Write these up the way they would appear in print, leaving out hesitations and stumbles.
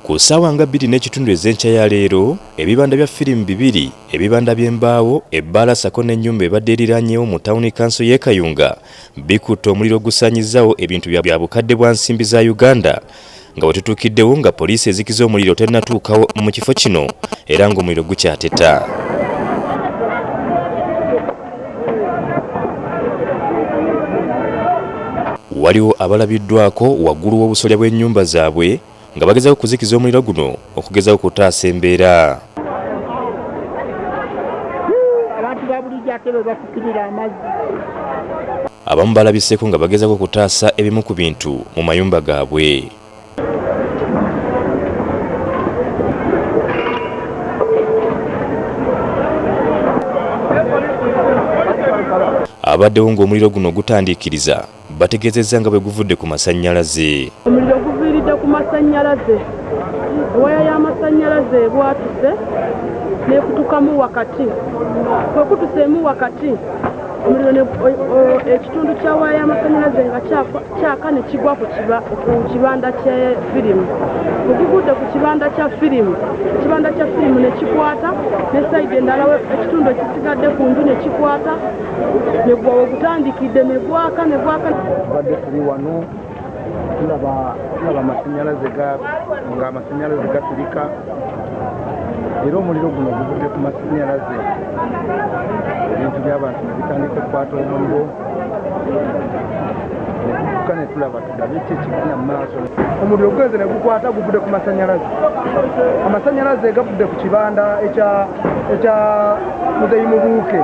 Ku ssaawa nga 2:30 ez'enkya ya leero, ebibanda bya firimu 2, ebibanda by'embaawo, ebbaala sako n'ennyumba ebadde eriraanyeewo mu tawuni kanso y'e Kayunga bikutte omuliro Gusanyizawo ebintu bya bukadde bwa nsimbi za Uganda nga wetutuukiddewo nga poliisi ezikiza omuliro tennatuukawo mu kifo kino era ng'omuliro gukyateta. Waliwo abalabiddwako waggulu w'obusolya bw'ennyumba zaabwe nga bagezaako kuzikiza omuliro guno okugezaako kutaasa embeera. Abamu balabiseeko nga bagezaako kutaasa ebimu ku bintu mu mayumba gaabwe. Abaddewo ng'omuliro guno gutandiikiriza bategeezezza nga bwe guvudde ku masannyalaze. Omuliro guviiridde ku masannyalaze. Waya y'amasannyalaze bwatuse n'ekutukamu wakati. Bwe kutuseemu wakati omuliro ekitundu kya waya y'amasannyalaze nga kyaka ne kigwa ku kibanda kya firimu. Bwe gugudde ku kibanda kya firimu, ekibanda kya firimu ne kikwata ne sayidi endala ekitundu ekisigadde ku nju ne kikwata ne gwa ogutandikidde ne gwaka. Badde tuli wano tulaba amasannyalaze ng'amasannyalaze gaturika era omuliro guno guvudde ku masannyalaze, ebintu by'abantu ne bitandika okukwata omuliro negubuka ne tulaba tugabe ki ekigenda mu maaso. Omuliro gugenze ne gukwata guvudde ku masannyalaze. Amasannyalaze gavudde ku kibanda ekya muzeyi mubuuke.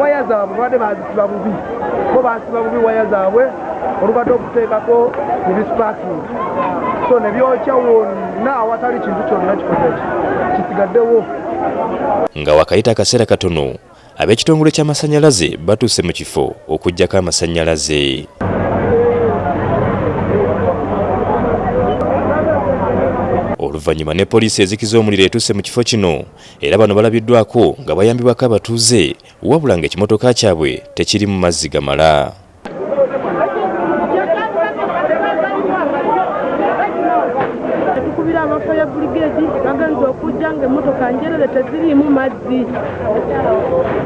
Waya zaabwe badde bazisiba bubi, bo basiba bubi waya zaabwe olubadde okuteekako ne bisipaakingi, so ne byokya wonna awatali kintu kyonna kisigaddewo. Nga wakayita akaseera katono ab'ekitongole ky'amasannyalaze batuuse mu kifo okuggyako amasannyalaze. Oluvannyuma ne poliisi ezikiza omuliro etuuse mu kifo kino era bano balabiddwako nga bayambibwako abatuuze wabula ng'ekimotoka kyabwe tekiri mu mazzi gamala. Tukubira abafaya buligedi bagenze okujja ng'emmotoka njerere teziriimu mazzi.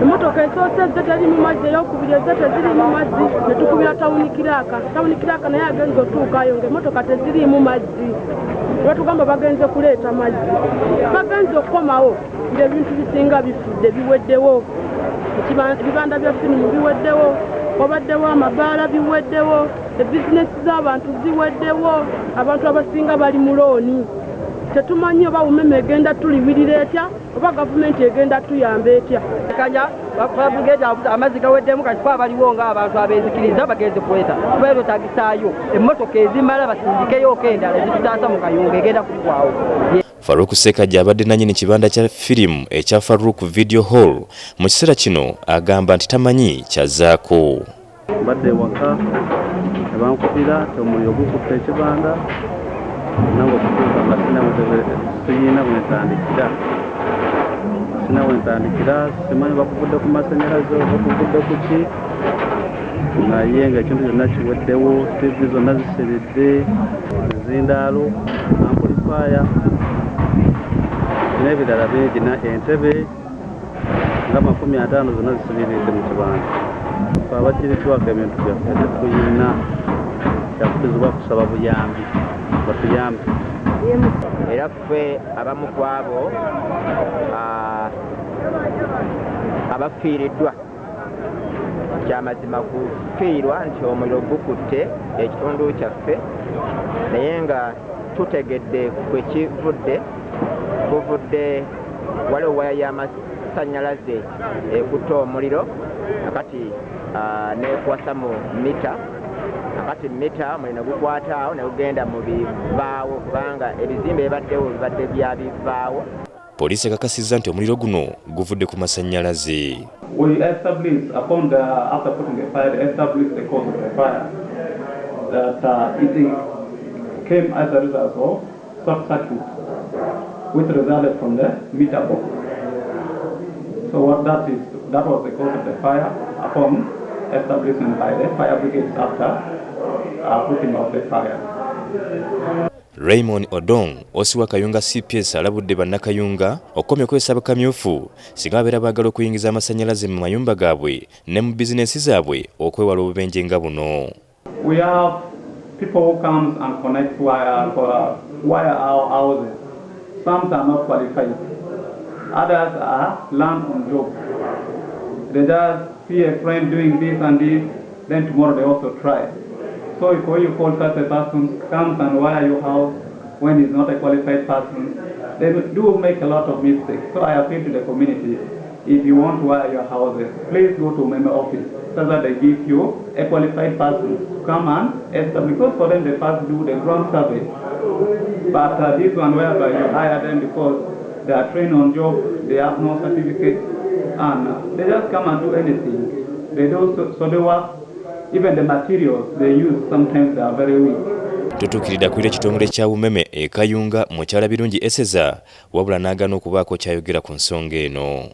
Emmotoka esoosezze teri mu mazzi, ey'okubiri ezze teziri mu mazzi. Ne tukubira tawuni kiraaka naye agenze otuukayo ng'emmotoka teziriimu mazzi. Batugamba bagenze kuleeta mazzi, bagenze okukomawo ng'ebintu bisinga bifudde biweddewo. Ebibanda bya firimu biweddewo, wabaddewo amabaala biweddewo, ebizinesi z'abantu ziweddewo, abantu abasinga bali mu looni. Tetumanyi oba umeme egenda tuliwirira etya oba gavumenti egenda tuyamba etya. Kanya babrigade Amaziga weddemu kati kwa baliwo nga abantu abezikiriza bagenze kweta kubera tagisaayo emmotoka ezimala basindikeyo okendala ezitutaasa mu Kayunga egenda kugwawo. Faruku Sekajja abadde nannyini kibanda kya firimu ekya Faruku Video Hall mu kiseera kino agamba nti tamanyi kyazzaako. Badde waka abankubira omuliro gukutte ekibanda nange okutuuka nga siyina wentandikira simanyi bakuvudde ku masannyalaze oba bakuvudde ku ki naye ng'ekintu kyonna kiweddewo, tivi zonna zisiridde, ezindaalo, ampulifaaya n'ebirala bingi, entebe nga 50 zonna zisibiridde mu kibanda. Abakiritwako ebintu byaffe tetuyina kyakutizibwa kusaba buyambi batuyambe. Era ffe abamu ku abo abafiiriddwa kyamazima kufiirwa nti omuliro gukutte ekitundu kyaffe naye nga tutegedde kwe guvudde waliwo waya y'amasannyalaze ekutta omuliro akati nekwasa mu mita akati mita omuliro ne gukwata awo ne gugenda mu bibaawo kubanga ebizimbe ebibaddewo bibadde bya bivaawo. Poliisi ekakasizza nti omuliro guno guvudde ku masannyalaze. We established after putting the fire, established the cause of the fire that it came as a result of short circuit which resulted from the meter box. So that was the cause of the fire upon establishment by the fire brigades after putting out the fire. Raymond Odong osiwa Kayunga CPS alabudde bannakayunga okukomya okwesaba kamyufu singa babeera baagala okuyingiza amasannyalaze mu mayumba gaabwe ne mu bizinensi zaabwe okwewala obubenje nga buno. We have people who comes and connect wire our houses. Some are not qualified. Others are learned on job. They just see a friend doing this and this, then tomorrow they also try. So if you call such a person comes and wire your house when he's not a qualified person, they do make a lot of mistakes. So I appeal to the community, if you want to wire your houses, please go to member office so that they give you a qualified person to come and establish. Because for them they first do the ground survey. But this one whereby you hire them because they are trained on job, they have no certificate, and they just come and do anything. They do so they work. Even the materials they use sometimes they are very weak. Tutuukirira kwira ekitongole kya Bumeme e Kayunga mukyala Birungi Eseza wabula n'agaana okubaako kyayogera ku nsonga eno.